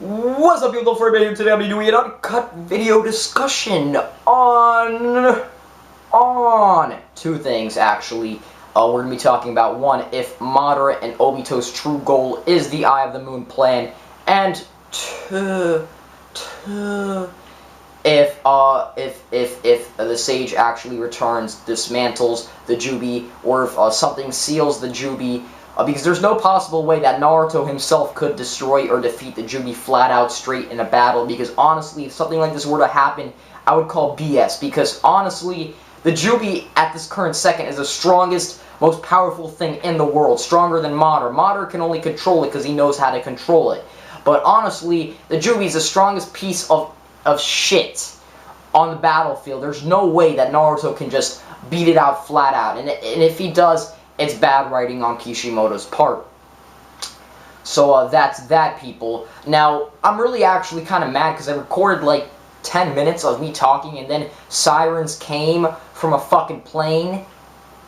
What's up, people? Double4Anime. Today I'll be doing an uncut video discussion on two things, actually. We're going to be talking about, one, if Madara and Obito's true goal is the Eye of the Moon plan, and two, if the Sage actually returns, dismantles the Juubi, or if something seals the Juubi. Because there's no possible way that Naruto himself could destroy or defeat the Juubi flat out straight in a battle, because honestly, if something like this were to happen, I would call BS, because honestly, the Juubi at this current second is the strongest, most powerful thing in the world, stronger than Madara. Madara can only control it because he knows how to control it. But honestly, the Juubi is the strongest piece of shit on the battlefield. There's no way that Naruto can just beat it out flat out, and if he does, it's bad writing on Kishimoto's part. So that's that, people. Now, I'm really actually kind of mad because I recorded like 10 minutes of me talking, and then sirens came from a fucking plane,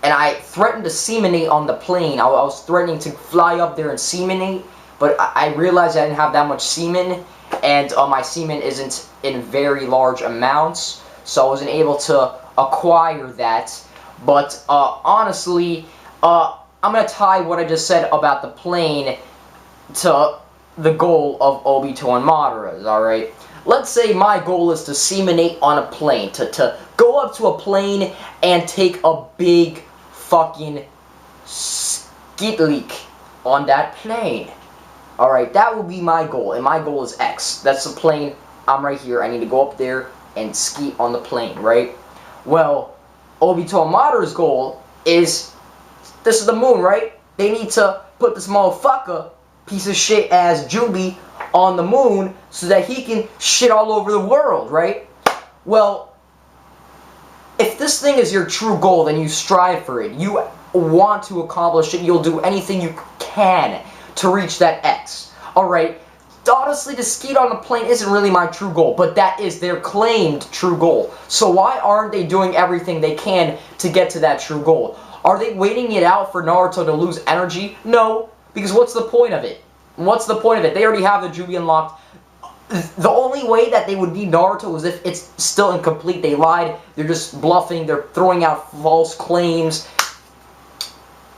and I threatened to seminate on the plane. I was threatening to fly up there and seminate, but I realized I didn't have that much semen, and my semen isn't in very large amounts, so I wasn't able to acquire that. But honestly, I'm going to tie what I just said about the plane to the goal of Obito and Madara's, alright? Let's say my goal is to seminate on a plane, to go up to a plane and take a big fucking skid leak on that plane. Alright, that would be my goal, and my goal is X. That's the plane. I'm right here. I need to go up there and ski on the plane, right? Well, Obito and Madara's goal is, this is the moon, right? They need to put this motherfucker, piece of shit ass Juubi, on the moon so that he can shit all over the world, right? Well, if this thing is your true goal, then you strive for it. You want to accomplish it. You'll do anything you can to reach that X. Alright? Honestly, to ski on the plane isn't really my true goal, but that is their claimed true goal. So why aren't they doing everything they can to get to that true goal? Are they waiting it out for Naruto to lose energy? No, because what's the point of it? What's the point of it? They already have the Juubi unlocked. The only way that they would need Naruto is if it's still incomplete. They lied. They're just bluffing. They're throwing out false claims.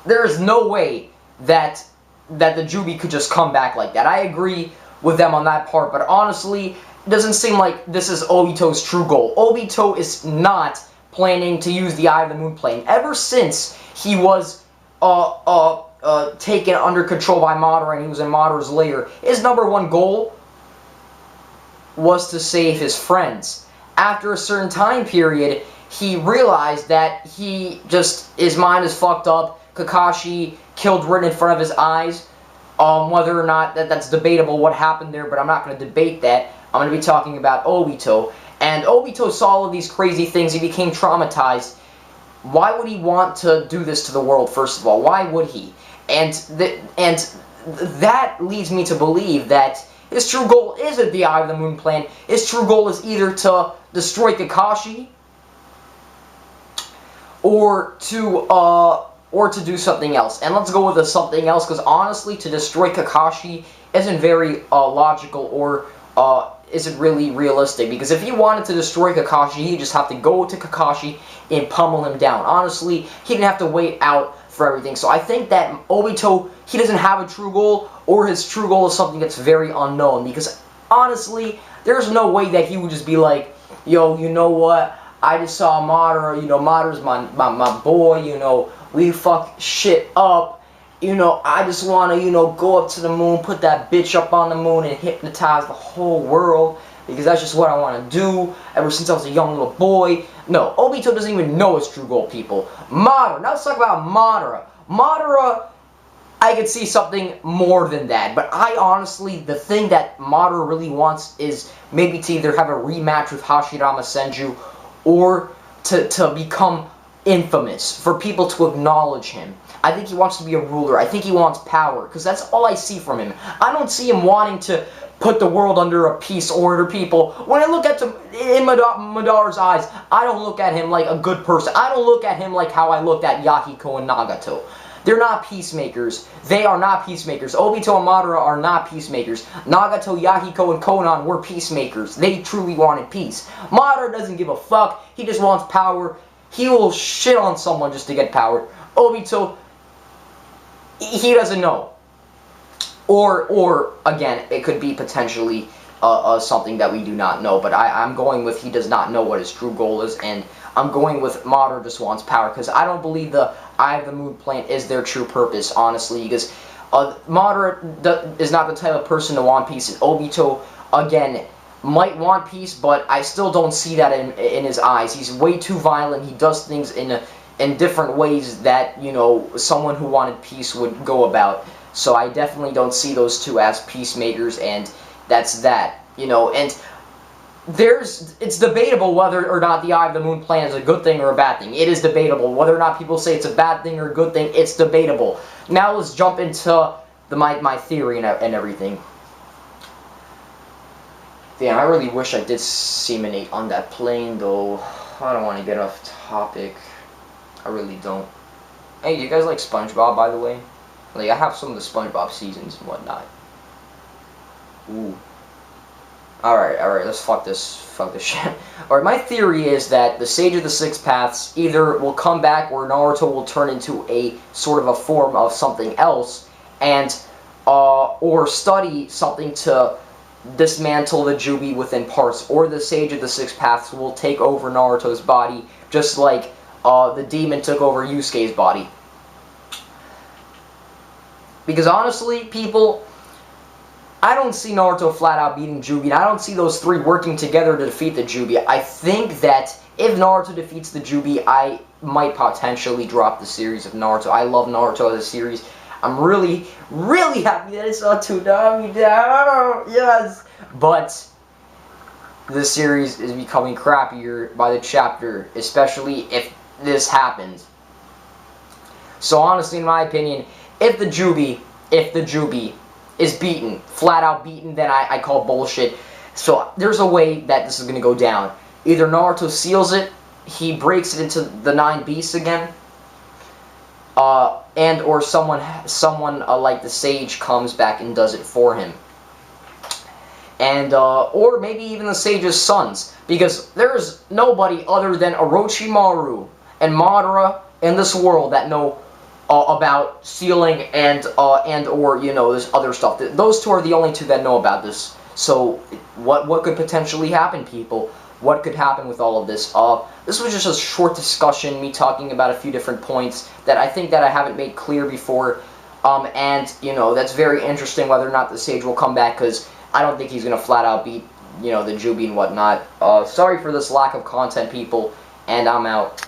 There is no way that the Juubi could just come back like that. I agree with them on that part, but honestly, it doesn't seem like this is Obito's true goal. Obito is not planning to use the Eye of the Moon plane. Ever since he was taken under control by Madara and he was in Madara's lair, his #1 goal was to save his friends. After a certain time period, he realized that his mind is fucked up. Kakashi killed Rin in front of his eyes. Whether or not that's debatable what happened there, but I'm not going to debate that. I'm going to be talking about Obito. And Obito saw all of these crazy things. He became traumatized. Why would he want to do this to the world, first of all? Why would he? And that leads me to believe that his true goal isn't the Eye of the Moon plan. His true goal is either to destroy Kakashi or to do something else. And let's go with the something else, because honestly, to destroy Kakashi isn't very logical or isn't really realistic, because if he wanted to destroy Kakashi, he'd just have to go to Kakashi and pummel him down. Honestly, he didn't have to wait out for everything. So I think that Obito, he doesn't have a true goal, or his true goal is something that's very unknown, because honestly, there's no way that he would just be like, yo, you know what, I just saw Madara, you know, Madara's my boy, you know, we fuck shit up. You know, I just want to, you know, go up to the moon, put that bitch up on the moon and hypnotize the whole world, because that's just what I want to do ever since I was a young little boy. No, Obito doesn't even know his true goal, people. Madara, now let's talk about Madara. Madara, I could see something more than that, but I honestly, the thing that Madara really wants is maybe to either have a rematch with Hashirama Senju, or to become infamous, for people to acknowledge him. I think he wants to be a ruler. I think he wants power, because that's all I see from him. I don't see him wanting to put the world under a peace order, people. When I look at him in Madara's eyes, I don't look at him like a good person. I don't look at him like how I looked at Yahiko and Nagato. They're not peacemakers. They are not peacemakers. Obito and Madara are not peacemakers. Nagato, Yahiko, and Konan were peacemakers. They truly wanted peace. Madara doesn't give a fuck. He just wants power. He will shit on someone just to get power. Obito, he doesn't know. Or again, it could be potentially something that we do not know. But I'm going with he does not know what his true goal is, and I'm going with Madara just wants power, because I don't believe the Eye of the Moon plant is their true purpose, honestly, because Madara is not the type of person to want peace, and Obito, again, might want peace, but I still don't see that in his eyes. He's way too violent. He does things in different ways that, you know, someone who wanted peace would go about. So I definitely don't see those two as peacemakers, and that's that, you know. And it's debatable whether or not the Eye of the Moon plan is a good thing or a bad thing. It is debatable. Whether or not people say it's a bad thing or a good thing, it's debatable. Now let's jump into my theory and everything. Damn, I really wish I did seminate on that plane, though. I don't want to get off topic. I really don't. Hey, do you guys like SpongeBob, by the way? Like, I have some of the SpongeBob seasons and whatnot. Ooh. Alright, let's fuck this shit. Alright, my theory is that the Sage of the Six Paths either will come back or Naruto will turn into a sort of a form of something else, and, or study something to dismantle the Juubi within parts, or the Sage of the Six Paths will take over Naruto's body, just like, the demon took over Yusuke's body. Because honestly, people, I don't see Naruto flat out beating Juubi, and I don't see those three working together to defeat the Juubi. I think that if Naruto defeats the Juubi, I might potentially drop the series of Naruto. I love Naruto as a series. I'm really, really happy that it's on Toonami. Yes! But this series is becoming crappier by the chapter, especially if this happens. So honestly, in my opinion, if the Juubi is beaten, flat out beaten, then I call bullshit. So there's a way that this is going to go down. Either Naruto seals it, he breaks it into the 9 beasts again, and or someone like the Sage comes back and does it for him. And, or maybe even the Sage's sons, because there's nobody other than Orochimaru and Madara in this world that know about sealing and or, you know, this other stuff. Those two are the only two that know about this. So, what could potentially happen, people? What could happen with all of this? This was just a short discussion, me talking about a few different points that I think that I haven't made clear before. And, you know, that's very interesting whether or not the Sage will come back, because I don't think he's going to flat out beat, you know, the Juubi and whatnot. Sorry for this lack of content, people, and I'm out.